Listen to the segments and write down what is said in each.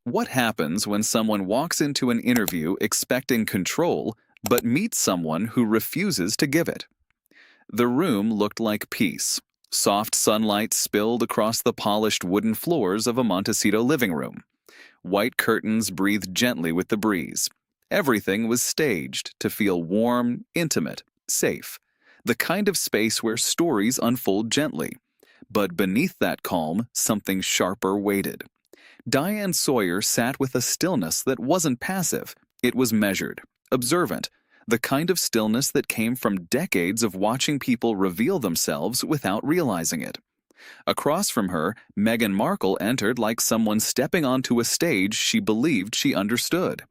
What happens when someone walks into an interview expecting control, but meets someone who refuses to give it? The room looked like peace. Soft sunlight spilled across the polished wooden floors of a Montecito living room. White curtains breathed gently with the breeze. Everything was staged to feel warm, intimate, safe. The kind of space where stories unfold gently. But beneath that calm, something sharper waited. Diane Sawyer sat with a stillness that wasn't passive. It was measured, observant, the kind of stillness that came from decades of watching people reveal themselves without realizing it. Across from her, Meghan Markle entered like someone stepping onto a stage she believed she understood.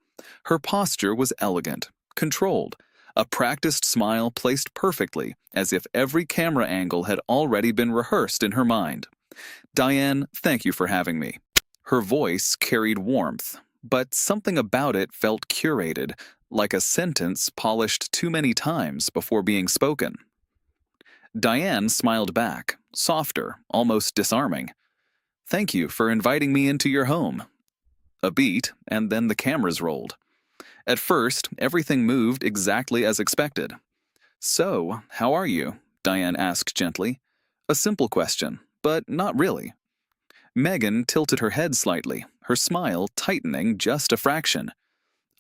Her posture was elegant, controlled, a practiced smile placed perfectly, as if every camera angle had already been rehearsed in her mind. "Diane, thank you for having me." Her voice carried warmth, but something about it felt curated, like a sentence polished too many times before being spoken. Diane smiled back, softer, almost disarming. "Thank you for inviting me into your home." A beat, and then the cameras rolled. At first, everything moved exactly as expected. "So, how are you?" Diane asked gently. A simple question, but not really. Meghan tilted her head slightly, her smile tightening just a fraction.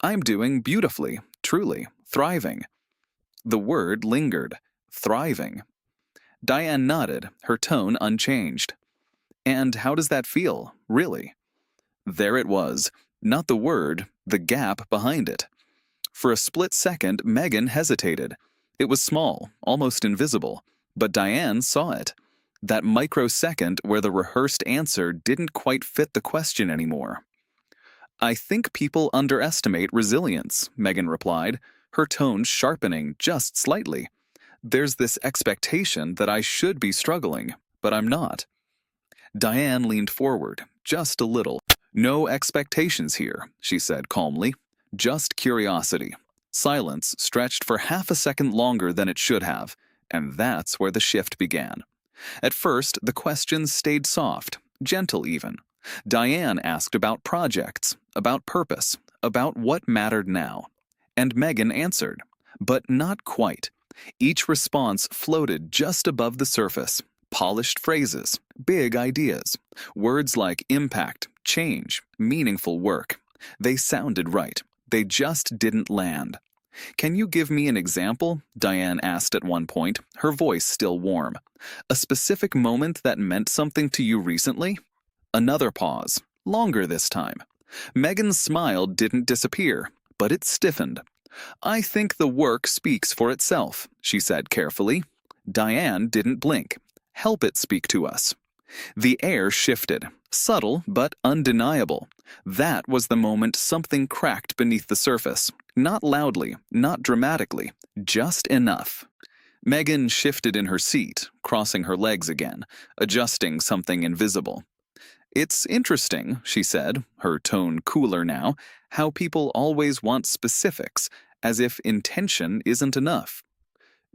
"I'm doing beautifully, truly, thriving." The word lingered. Thriving. Diane nodded, her tone unchanged. "And how does that feel, really?" There it was. Not the word, the gap behind it. For a split second, Meghan hesitated. It was small, almost invisible, but Diane saw it. That microsecond where the rehearsed answer didn't quite fit the question anymore. "I think people underestimate resilience," Meghan replied, her tone sharpening just slightly. "There's this expectation that I should be struggling, but I'm not." Diane leaned forward, just a little. "No expectations here," she said calmly. "Just curiosity." Silence stretched for half a second longer than it should have, and that's where the shift began. At first, the questions stayed soft, gentle even. Diane asked about projects, about purpose, about what mattered now. And Meghan answered, but not quite. Each response floated just above the surface. Polished phrases, big ideas, words like impact, change, meaningful work. They sounded right. They just didn't land. "Can you give me an example?" Diane asked at one point, her voice still warm. "A specific moment that meant something to you recently?" Another pause, longer this time. Meghan's smile didn't disappear, but it stiffened. "I think the work speaks for itself," she said carefully. Diane didn't blink. "Help it speak to us." The air shifted, subtle but undeniable. That was the moment something cracked beneath the surface. Not loudly, not dramatically, just enough. Meghan shifted in her seat, crossing her legs again, adjusting something invisible. "It's interesting," she said, her tone cooler now, "how people always want specifics, as if intention isn't enough."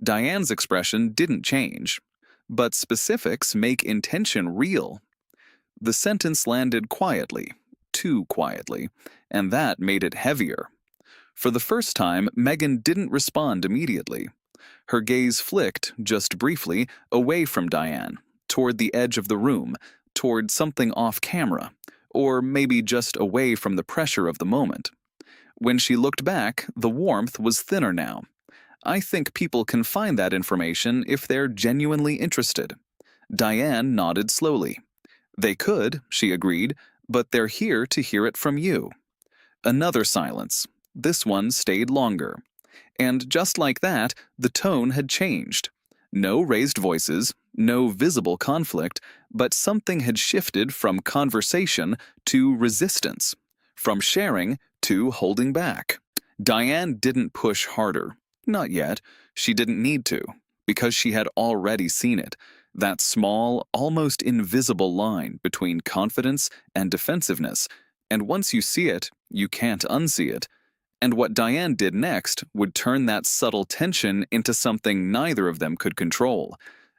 Diane's expression didn't change. "But specifics make intention real." The sentence landed quietly, too quietly, and that made it heavier. For the first time, Meghan didn't respond immediately. Her gaze flicked, just briefly, away from Diane, toward the edge of the room, toward something off camera, or maybe just away from the pressure of the moment. When she looked back, the warmth was thinner now. "I think people can find that information if they're genuinely interested." Diane nodded slowly. "They could," she agreed, "but they're here to hear it from you." Another silence. This one stayed longer. And just like that, the tone had changed. No raised voices, no visible conflict, but something had shifted from conversation to resistance, from sharing to holding back. Diane didn't push harder. Not yet. She didn't need to, because she had already seen it. That small, almost invisible line between confidence and defensiveness. And once you see it, you can't unsee it. And what Diane did next would turn that subtle tension into something neither of them could control.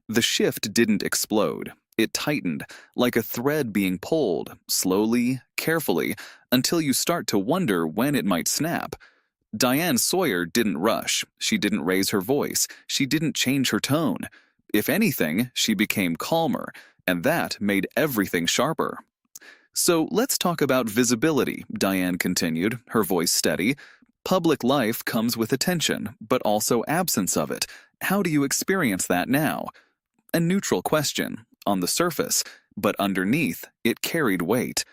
The shift didn't explode. It tightened, like a thread being pulled, slowly, carefully, until you start to wonder when it might snap. Diane Sawyer didn't rush. She didn't raise her voice. She didn't change her tone. If anything, she became calmer, and that made everything sharper. So let's talk about visibility, Diane continued, her voice steady. Public life comes with attention, but also absence of it. How do you experience that now? A neutral question, on the surface, but underneath, it carried weight.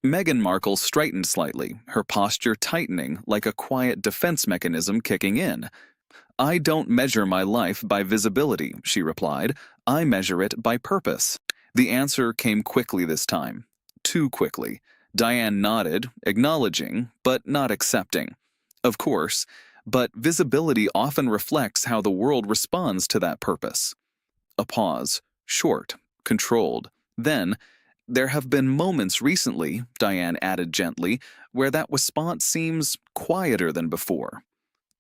Meghan Markle straightened slightly, her posture tightening like a quiet defense mechanism kicking in. I don't measure my life by visibility, she replied. I measure it by purpose. The answer came quickly this time. Too quickly. Diane nodded, acknowledging, but not accepting. Of course, but visibility often reflects how the world responds to that purpose. A pause, short, controlled. Then, there have been moments recently, Diane added gently, where that response seems quieter than before.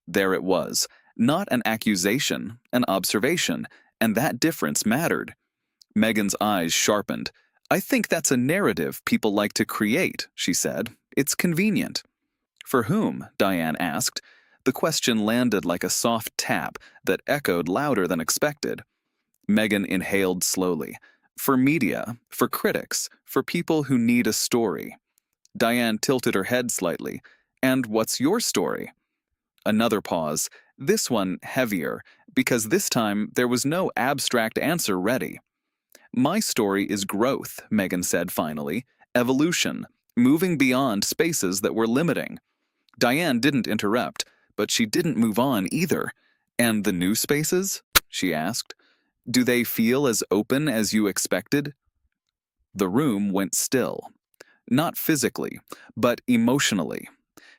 There it was, not an accusation, an observation, and that difference mattered. Meghan's eyes sharpened. I think that's a narrative people like to create, she said. It's convenient. For whom? Diane asked. The question landed like a soft tap that echoed louder than expected. Meghan inhaled slowly. For media, for critics, for people who need a story. Diane tilted her head slightly. And what's your story? Another pause, this one heavier, because this time there was no abstract answer ready. My story is growth, Meghan said finally. Evolution, moving beyond spaces that were limiting. Diane didn't interrupt, but she didn't move on either. And the new spaces? She asked. Do they feel as open as you expected? The room went still. Not physically, but emotionally.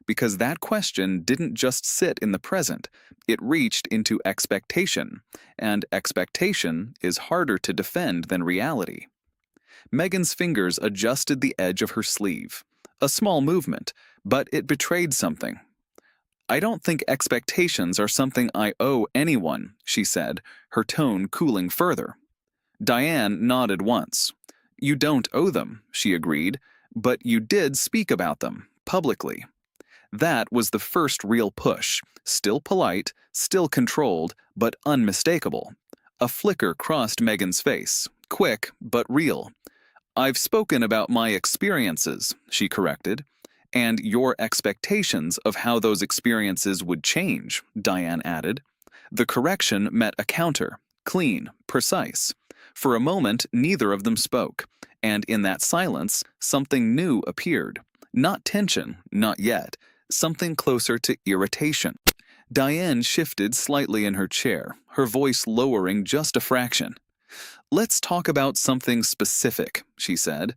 Because that question didn't just sit in the present, it reached into expectation, and expectation is harder to defend than reality. Meghan's fingers adjusted the edge of her sleeve. A small movement, but it betrayed something. I don't think expectations are something I owe anyone, she said, her tone cooling further. Diane nodded once. You don't owe them, she agreed, but you did speak about them, publicly. That was the first real push, still polite, still controlled, but unmistakable. A flicker crossed Meghan's face, quick but real. I've spoken about my experiences, she corrected. And your expectations of how those experiences would change, Diane added. The correction met a counter, clean, precise. For a moment, neither of them spoke, and in that silence, something new appeared. Not tension, not yet, something closer to irritation. Diane shifted slightly in her chair, her voice lowering just a fraction. Let's talk about something specific, she said.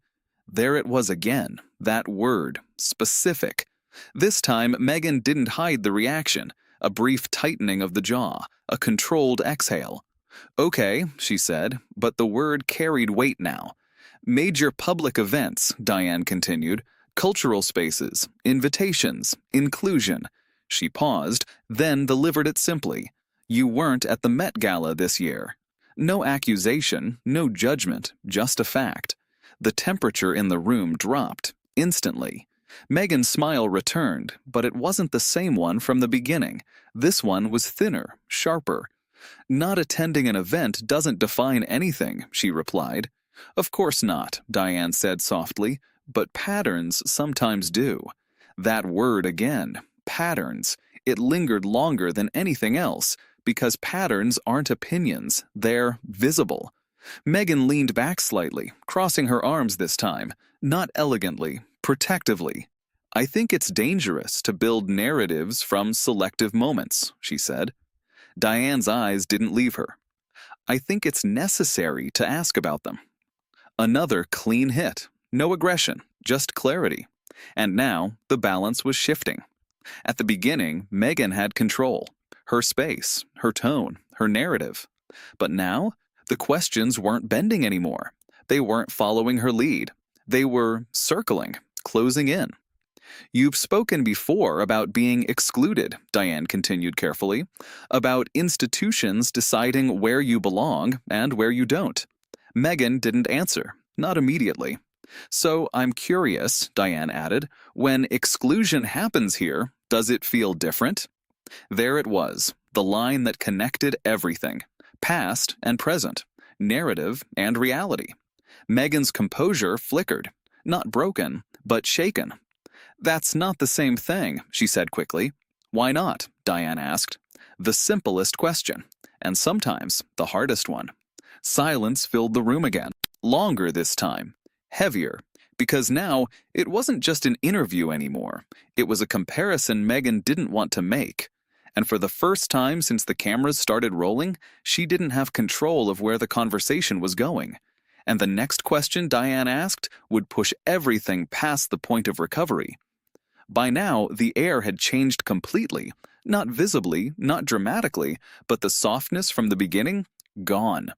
There it was again, that word, specific. This time, Meghan didn't hide the reaction, a brief tightening of the jaw, a controlled exhale. Okay, she said, but the word carried weight now. Major public events, Diane continued, cultural spaces, invitations, inclusion. She paused, then delivered it simply. You weren't at the Met Gala this year. No accusation, no judgment, just a fact. The temperature in the room dropped, instantly. Meghan's smile returned, but it wasn't the same one from the beginning. This one was thinner, sharper. Not attending an event doesn't define anything, she replied. Of course not, Diane said softly, but patterns sometimes do. That word again, patterns. It lingered longer than anything else, because patterns aren't opinions, they're visible. Meghan leaned back slightly, crossing her arms this time, not elegantly, protectively. I think it's dangerous to build narratives from selective moments, she said. Diane's eyes didn't leave her. I think it's necessary to ask about them. Another clean hit, no aggression, just clarity. And now the balance was shifting. At the beginning, Meghan had control, her space, her tone, her narrative. But now, the questions weren't bending anymore. They weren't following her lead. They were circling, closing in. You've spoken before about being excluded, Diane continued carefully, about institutions deciding where you belong and where you don't. Meghan didn't answer, not immediately. So I'm curious, Diane added, when exclusion happens here, does it feel different? There it was, the line that connected everything, past and present, narrative and reality. Meghan's composure flickered, not broken, but shaken. That's not the same thing, she said quickly. Why not? Diane asked. The simplest question, and sometimes the hardest one. Silence filled the room again, longer this time, heavier, because now it wasn't just an interview anymore. It was a comparison Meghan didn't want to make. And for the first time since the cameras started rolling, she didn't have control of where the conversation was going. And the next question Diane asked would push everything past the point of recovery. By now, the air had changed completely, not visibly, not dramatically, but the softness from the beginning, gone.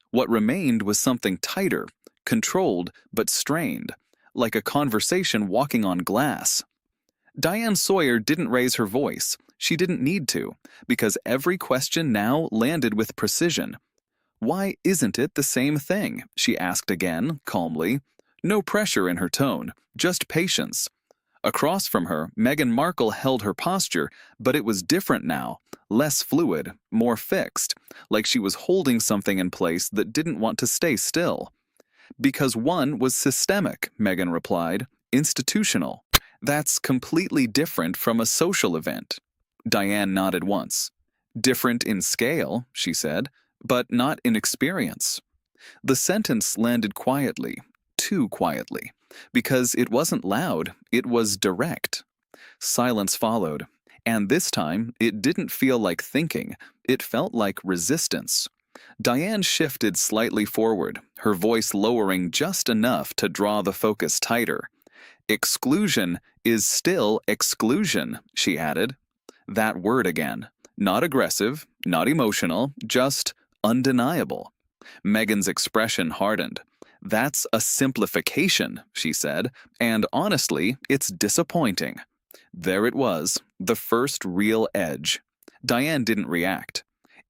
What remained was something tighter, controlled but strained, like a conversation walking on glass. Diane Sawyer didn't raise her voice. She didn't need to, because every question now landed with precision. Why isn't it the same thing? She asked again, calmly. No pressure in her tone, just patience. Across from her, Meghan Markle held her posture, but it was different now, less fluid, more fixed, like she was holding something in place that didn't want to stay still. Because one was systemic, Meghan replied, institutional. That's completely different from a social event. Diane nodded once. Different in scale, she said, but not in experience. The sentence landed quietly, too quietly, because it wasn't loud, it was direct. Silence followed, and this time it didn't feel like thinking, it felt like resistance. Diane shifted slightly forward, her voice lowering just enough to draw the focus tighter. Exclusion is still exclusion, she added. That word again. Not aggressive, not emotional, just undeniable. Meghan's expression hardened. That's a simplification, she said, and honestly, it's disappointing. There it was, the first real edge. Diane didn't react.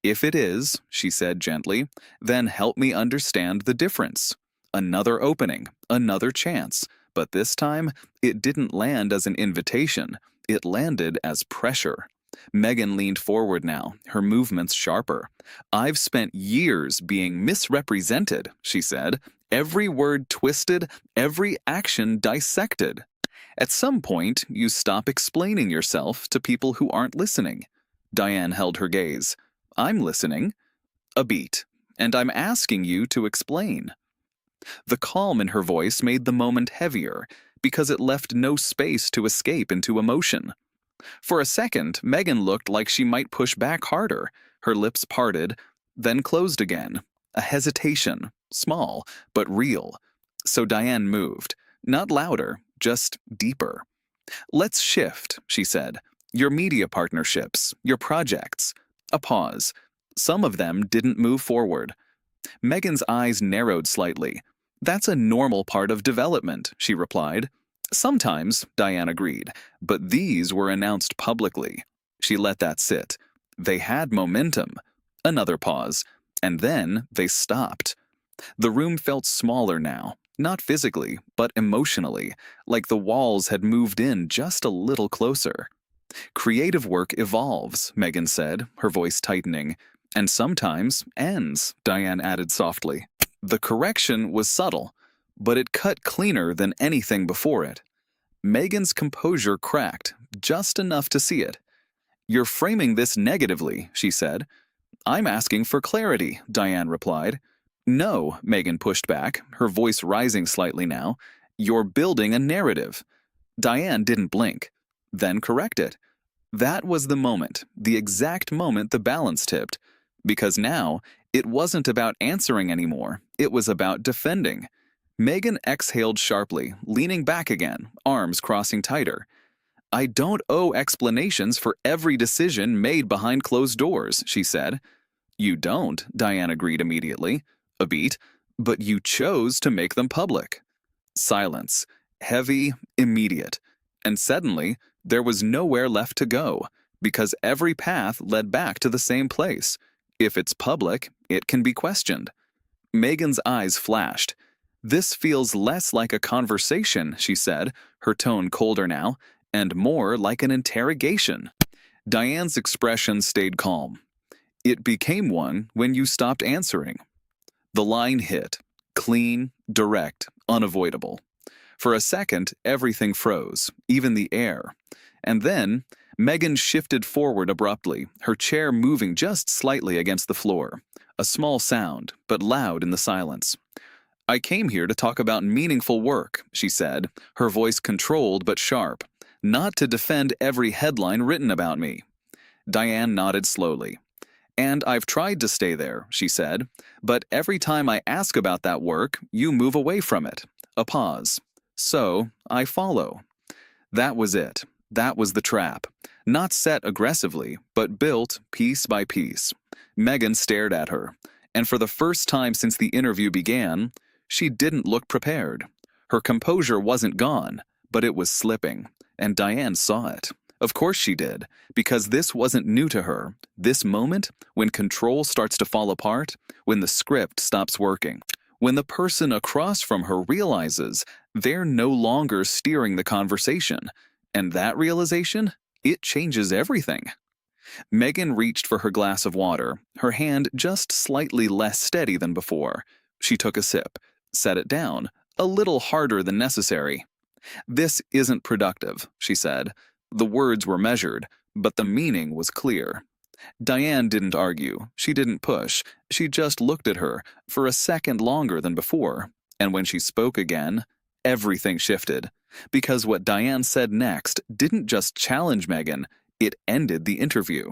If it is, she said gently, then help me understand the difference. Another opening, another chance, but this time it didn't land as an invitation, it landed as pressure. Meghan leaned forward now, her movements sharper. I've spent years being misrepresented, she said, every word twisted, every action dissected. At some point, you stop explaining yourself to people who aren't listening. Diane held her gaze. I'm listening. A beat. And I'm asking you to explain. The calm in her voice made the moment heavier, because it left no space to escape into emotion. For a second, Meghan looked like she might push back harder. Her lips parted, then closed again. A hesitation, small, but real. So Diane moved. Not louder, just deeper. Let's shift, she said. Your media partnerships, your projects. A pause. Some of them didn't move forward. Meghan's eyes narrowed slightly. That's a normal part of development, she replied. Sometimes, Diane agreed, but these were announced publicly. She let that sit. They had momentum. Another pause. And then they stopped. The room felt smaller now, not physically, but emotionally, like the walls had moved in just a little closer. Creative work evolves, Meghan said, her voice tightening. And sometimes ends, Diane added softly. The correction was subtle, but it cut cleaner than anything before it. Meghan's composure cracked, just enough to see it. You're framing this negatively, she said. I'm asking for clarity, Diane replied. No, Meghan pushed back, her voice rising slightly now. You're building a narrative. Diane didn't blink, then correct it. That was the moment, the exact moment the balance tipped. Because now, it wasn't about answering anymore, it was about defending. Meghan exhaled sharply, leaning back again, arms crossing tighter. I don't owe explanations for every decision made behind closed doors, she said. You don't, Diane agreed immediately. A beat. But you chose to make them public. Silence. Heavy, immediate. And suddenly, there was nowhere left to go, because every path led back to the same place. If it's public, it can be questioned. Megan's eyes flashed. "This feels less like a conversation," she said, her tone colder now, "and more like an interrogation." Diane's expression stayed calm. "It became one when you stopped answering." The line hit. Clean, direct, unavoidable. For a second, everything froze, even the air. And then, Meghan shifted forward abruptly, her chair moving just slightly against the floor. A small sound, but loud in the silence. "I came here to talk about meaningful work," she said, her voice controlled but sharp. "Not to defend every headline written about me." Diane nodded slowly. "And I've tried to stay there," she said, "but every time I ask about that work, you move away from it." A pause. "So, I follow." That was it. That was the trap. Not set aggressively, but built piece by piece. Meghan stared at her, and for the first time since the interview began, she didn't look prepared. Her composure wasn't gone, but it was slipping, and Diane saw it. Of course she did, because this wasn't new to her. This moment, when control starts to fall apart, when the script stops working, when the person across from her realizes they're no longer steering the conversation. And that realization, it changes everything. Meghan reached for her glass of water, her hand just slightly less steady than before. She took a sip, set it down, a little harder than necessary. "This isn't productive," she said. The words were measured, but the meaning was clear. Diane didn't argue. She didn't push. She just looked at her for a second longer than before. And when she spoke again, everything shifted. Because what Diane said next didn't just challenge Meghan, it ended the interview.